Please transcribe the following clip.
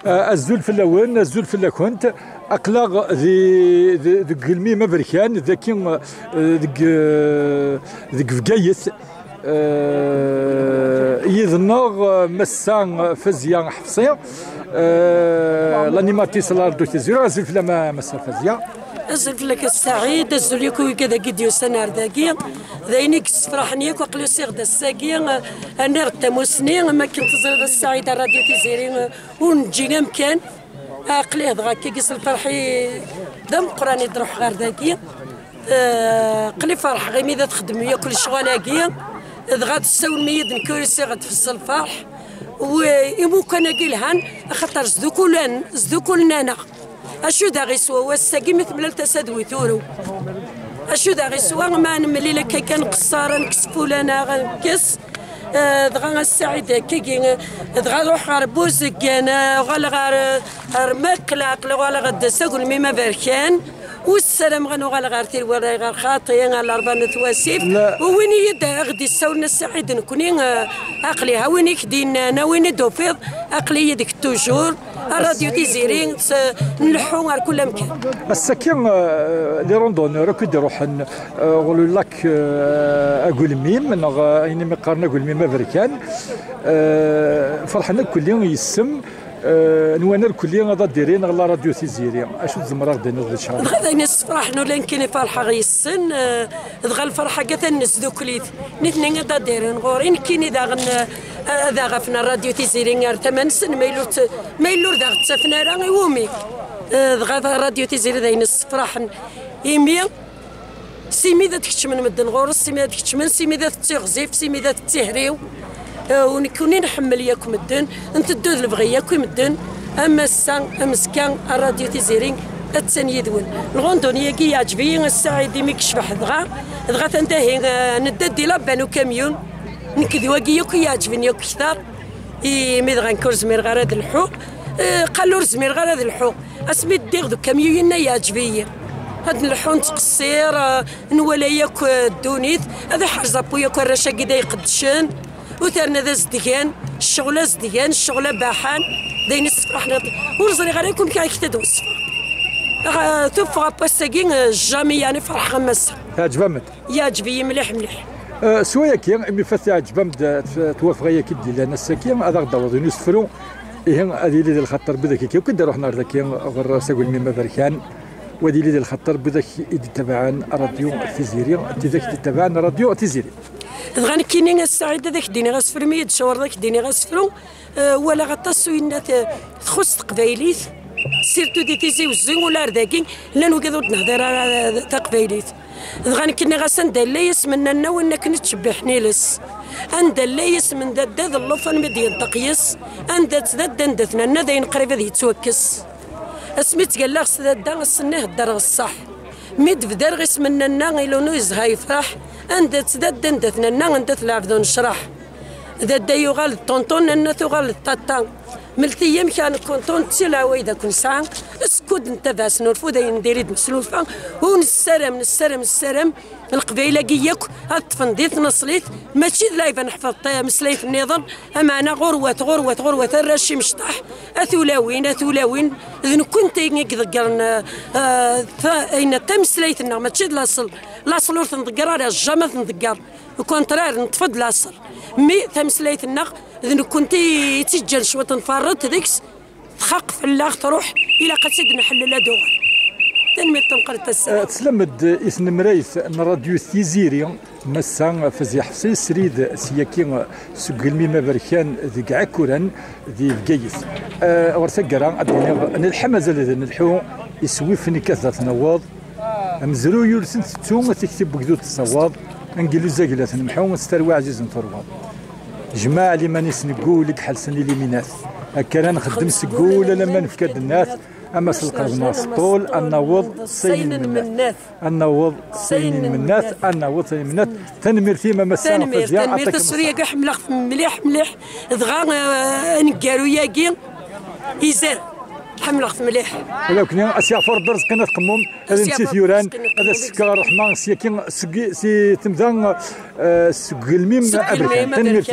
الزول في اللون الزول في اللكونت اقلاغ ذي قلمي مبركان ذاكي ذيك فقايث يذنغ مسان فزيا حفصية لانيماتيس لاردو تزيرو الزول في لما مسا فزيا الزلفلك السعيد الزليكو كذا قد يسنار ذاكي ذاينيك فرحنيك وقلو سيغ الساقي انا غتاموسني ما كنت زرد السعيد الراديو تيزيري ونجينا مكان عقلي هضغا كي قيس الفرحي دم قراني تروح غير ذاكي قلي فرح غير ميدا تخدم ويا كل شغلاكي دغا تساول ميد نكورسي غتفصل الفرح ويمو كان قيلهان خاطر زدوكولنا انا اشو دا غيسوا والساقي مثل التساد ثورو اشو دا غيسوا ما نملي لك كان قصاره نكسفو لنا غنكس دغا السعيد كي دغا روح غير بوزك انا وغا غير ماكله ولا غدا ساقول ميما بركان والسلام غنو غير غير ولا غير خاطي على 4 تواسيف وين يدا غدي ساولنا السعيد نكوني عقليها وين كدينا انا وين دوفيض عقليه ديك توجور الراديو تيزيرين نلحو على كل مكان السكين لي روندونور كي يروح نقولوا لك اقول ميم اني مقارنه اقول ميم افريكان فرحنا كل يوم يسم نوانا الكليه غادا دايرين على راديو تيزيري اشو تزمر غادي هذا الشهر غادا ناس فرحنا لان كاين فرحه غيسن دغا الفرحه كاع نسدو كليت نثنين غادا دايرين غورين كاين ذا غفنا الراديو تيزيري غير 8 سن ما يلور ذا تسفنا راه يومي دغا الراديو تيزيري ذا ناس فرح يمي سيمي ذا تكتشمن مدن غور سيمي ذا تكتشمن سيمي ذا تيغزيف سيمي ذا تيهريو ونكوني نحمل ياكم الدن انت الدود البغي ياكم الدن اما السان امسكان الراديو تيزيرين الثاني يدون الغوندونيه كي يعجبني السعيد ميك شبح دغا تنتهي نددي لابانو كاميون نكذوا كي ياكو يعجبني اكثر مي دغا نكور زمير غير هذا الحوق قالوا زمير غير هذا الحوق اسمي دير دو كاميون يعجبني هاد الحون تقصير نولا ياك الدونيت هذا حرزه بويا كراشا كدا يقدشن وثرنا ذا زديان الشغله زديان الشغله باحان داين الصباح ورزري غير يكون كي يكتدوا الصباح توفى باساكين جامي يعني فرح غمس عجبمت يعجبني مليح مليح سوايا كي مي فات عجبمت توافق يا كدي لنا الساكين هذا غدا نسفروا هي هذه اللي الخطر بذاك كي وكدا رحنا ذاك غير ساقول مما بركان ودي اللي الخطر بذاك تبعان راديو تيزيري ذاك تبعان راديو تيزيري غان كيني السعيد هذاك ديني غاسفر ميد شهور ذاك ديني غاسفرو ولا غطاسو إن تخص تقبايليت سيرتو دي تيزي وزين ولا رداكين لانو كذا نهضر تقبايليت غان كيني غاسن دالايس مننا وإنا كنت تشبحني لس عند اللايس من داد اللوفان مدين تقيس عند تداد ندثنا نادين قريب ذي يتوكس اسميت قال لك سداد السنه الدار الصح ميد بدار غيس مننا يلونو يزهاي يفرح عند تزداد دندثنا عند تلعبون نشرح ذا يغال الطونطون أن تغال الطاطا ملتي يوم كان كونطون تسلا ويدا كون ساعة اسكود انت باس نرفو دا نديريد مسلوفة ونسرم القبيلة كياك التفنديت نصليت ماشي لايفا نحفظ مسليت النظام اما انا غروة الراشي مشطح اثولاوين اذن كنت يذكرنا اين تمسليتنا ماشي لاصل ورث نذكر على الجامع نذكر وكونترار نتفض لاصل مي تمسليتنا اذن كنت يتسجل شويه نفرط ديكس تخاق في الله تروح الى قصيد نحل لا دوغ تنمي تنقرت تسلمد اسم مريث راديو تيزيري مسا فزي حسين سريد سياكين سجل ميما بركان ذي قعكوران ذي بقيس ورسقرا الحمزه الذي نلحو يسوي فني كثره نواض مزرو يرسن تتوم تكتب بقدود الصواب انجلو زاقلة نمحو نستروى عزيز نفروض جماعة اللي ماني سنقول لك حل سني ليمينات هكا نخدم سقول لما نفكد الناس اما سلقى الناس طول النوض صين من الناس النوض صين من الناس النوض صين من الناس تنمير فيما مسا تنمير السورية كاع مليح دغا نكارو ياكي يزال حمل مليح ولو كنا اسيا فور درس كنا تقمم هذا نسي ثيوران هذا السكر الرحمن سي تمذان سقل ميم ابركان تنمير